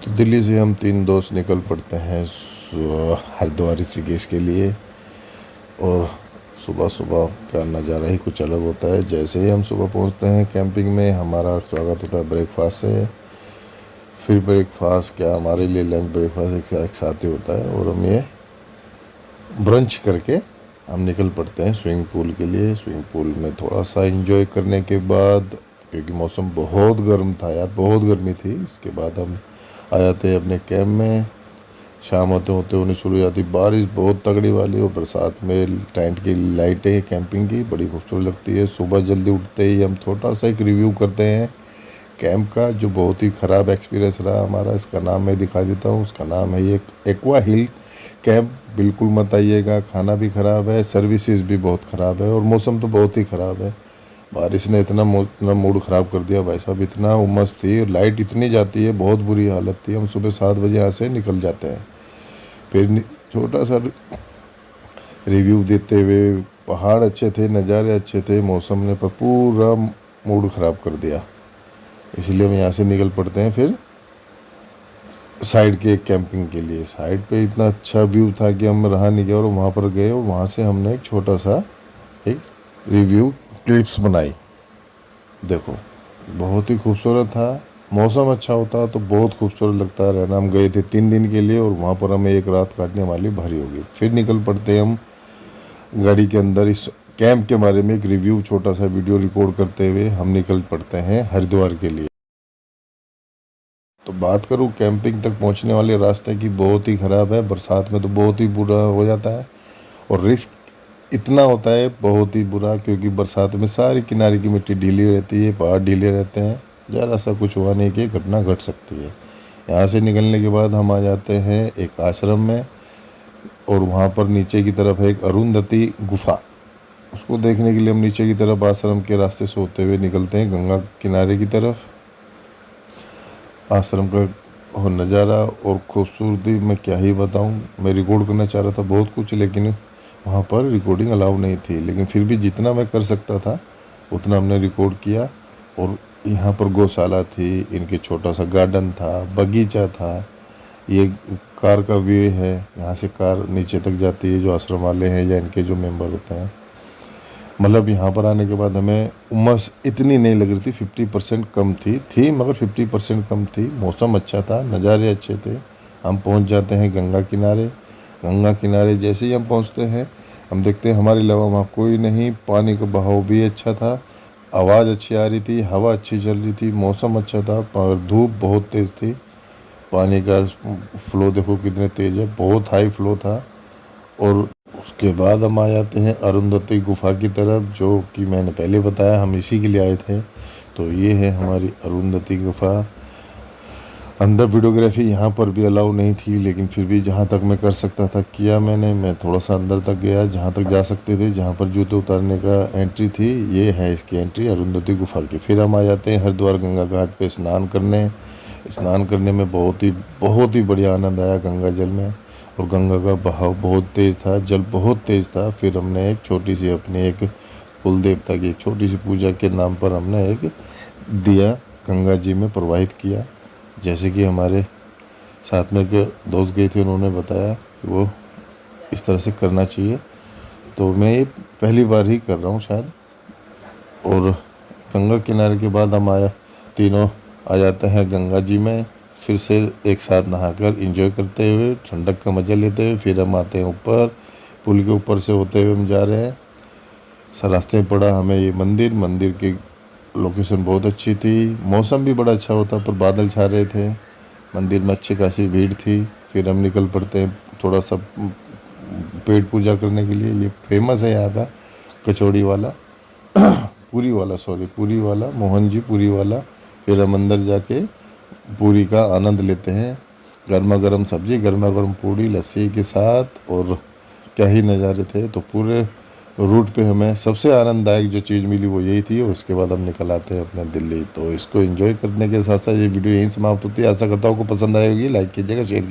तो दिल्ली से हम 3 दोस्त निकल पड़ते हैं हरिद्वार ऋषिकेश के लिए। और सुबह सुबह का नज़ारा ही कुछ अलग होता है। जैसे ही हम सुबह पहुंचते हैं कैंपिंग में, हमारा स्वागत होता है ब्रेकफास्ट से। फिर ब्रेकफास्ट क्या, हमारे लिए लंच ब्रेकफास्ट एक साथ ही होता है। और हम ये ब्रंच करके हम निकल पड़ते हैं स्विमिंग पूल के लिए। स्विमिंग पूल में थोड़ा सा एंजॉय करने के बाद, क्योंकि मौसम बहुत गर्म था यार, बहुत गर्मी थी, इसके बाद हम आ जाते हैं अपने कैंप में। शाम होते होते होने शुरू हो जाती बारिश बहुत तगड़ी वाली, और बरसात में टेंट की लाइटें कैंपिंग की बड़ी खूबसूरत लगती है। सुबह जल्दी उठते ही हम छोटा सा एक रिव्यू करते हैं कैंप का, जो बहुत ही ख़राब एक्सपीरियंस रहा हमारा। इसका नाम मैं दिखा देता हूँ। उसका नाम है ये एक्वा हिल कैंप। बिल्कुल मत आइएगा, खाना भी ख़राब है, सर्विसेज भी बहुत ख़राब है, और मौसम तो बहुत ही ख़राब है। बारिश ने इतना मूड ख़राब कर दिया भाई साहब, इतना उमस थी, लाइट इतनी जाती है, बहुत बुरी हालत थी। हम सुबह 7 बजे यहाँ से निकल जाते हैं। फिर छोटा सा रिव्यू देते हुए, पहाड़ अच्छे थे, नज़ारे अच्छे थे, मौसम ने पर पूरा मूड ख़राब कर दिया। इसलिए हम यहाँ से निकल पड़ते हैं फिर साइड के कैंपिंग के लिए। साइड पे इतना अच्छा व्यू था कि हम रहा नहीं गया, और वहाँ पर गए, और वहाँ से हमने एक छोटा सा एक रिव्यू क्लिप्स बनाई। देखो बहुत ही खूबसूरत था। मौसम अच्छा होता तो बहुत खूबसूरत लगता है रहना। हम गए थे 3 दिन के लिए, और वहाँ पर हमें एक रात काटने वाली भारी होगी। फिर निकल पड़ते हम गाड़ी के अंदर। इस कैंप के बारे में एक रिव्यू, छोटा सा वीडियो रिकॉर्ड करते हुए हम निकल पड़ते हैं हरिद्वार के लिए। तो बात करूँ कैंपिंग तक पहुँचने वाले रास्ते की, बहुत ही ख़राब है। बरसात में तो बहुत ही बुरा हो जाता है, और रिस्क इतना होता है बहुत ही बुरा, क्योंकि बरसात में सारी किनारे की मिट्टी ढीली रहती है, पहाड़ ढीले रहते हैं, ज़रा सा कुछ हुआ नहीं कि घटना घट सकती है। यहाँ से निकलने के बाद हम आ जाते हैं एक आश्रम में, और वहाँ पर नीचे की तरफ है एक अरुंधति गुफा। उसको देखने के लिए हम नीचे की तरफ आश्रम के रास्ते से होते हुए निकलते हैं गंगा किनारे की तरफ। आश्रम का और नज़ारा और खूबसूरती मैं क्या ही बताऊँ। मैं रिकॉर्ड करना चाह रहा था बहुत कुछ, लेकिन वहाँ पर रिकॉर्डिंग अलाउ नहीं थी, लेकिन फिर भी जितना मैं कर सकता था उतना हमने रिकॉर्ड किया। और यहाँ पर गौशाला थी, इनके छोटा सा गार्डन था, बगीचा था। ये कार का व्यू है, यहाँ से कार नीचे तक जाती है, जो आश्रम वाले हैं या इनके जो मेंबर होते हैं। मतलब यहाँ पर आने के बाद हमें उमस इतनी नहीं लग रही थी, 50% कम थी मगर 50% कम थी। मौसम अच्छा था, नज़ारे अच्छे थे। हम पहुँच जाते हैं गंगा किनारे। गंगा किनारे जैसे ही हम पहुँचते हैं, हम देखते हैं हमारे अलावा वहाँ कोई नहीं। पानी का बहाव भी अच्छा था, आवाज़ अच्छी आ रही थी, हवा अच्छी चल रही थी, मौसम अच्छा था, पर धूप बहुत तेज़ थी। पानी का फ्लो देखो कितने तेज़ है, बहुत हाई फ्लो था। और उसके बाद हम आ जाते हैं अरुंधति गुफा की तरफ, जो कि मैंने पहले बताया हम इसी के लिए आए थे। तो ये है हमारी अरुंधति गुफा। अंदर वीडियोग्राफी यहाँ पर भी अलाउ नहीं थी, लेकिन फिर भी जहाँ तक मैं कर सकता था किया मैंने। मैं थोड़ा सा अंदर तक गया, जहाँ तक जा सकते थे, जहाँ पर जूते उतारने का एंट्री थी। ये है इसकी एंट्री अरुंधति गुफा की। फिर हम आ जाते हैं हरिद्वार गंगा घाट पे स्नान करने। स्नान करने में बहुत ही बढ़िया आनंद आया गंगा जल में, और गंगा का बहाव बहुत तेज़ था, जल बहुत तेज़ था। फिर हमने एक छोटी सी अपने एक कुल देवता की एक छोटी सी पूजा के नाम पर हमने एक दिया गंगा जी में प्रवाहित किया। जैसे कि हमारे साथ में एक दोस्त गए थे, उन्होंने बताया कि वो इस तरह से करना चाहिए। तो मैं ये पहली बार ही कर रहा हूँ शायद। और गंगा किनारे के बाद हम तीनों आ जाते हैं गंगा जी में। फिर से एक साथ नहाकर एंजॉय करते हुए, ठंडक का मज़ा लेते हुए, फिर हम आते हैं ऊपर। पुल के ऊपर से होते हुए हम जा रहे हैं। रास्ते में पड़ा हमें ये मंदिर की लोकेशन बहुत अच्छी थी। मौसम भी बड़ा अच्छा होता, पर बादल छा रहे थे। मंदिर में अच्छी खासी भीड़ थी। फिर हम निकल पड़ते हैं थोड़ा सा पेट पूजा करने के लिए। ये फेमस है यहाँ का कचौड़ी वाला पूरी वाला मोहन जी पूरी वाला। फिर हम अंदर जाके पूरी का आनंद लेते हैं। गर्मा गर्म सब्जी, गर्मा गर्म पूरी लस्सी के साथ, और क्या ही नज़ारे थे। तो पूरे रूट पे हमें सबसे आनंददायक जो चीज़ मिली वो यही थी। और उसके बाद हम निकल आते हैं अपने दिल्ली। तो इसको एंजॉय करने के साथ साथ ये वीडियो यहीं समाप्त होती है। आशा करता हूँ आपको पसंद आई होगी। लाइक कीजिएगा, शेयर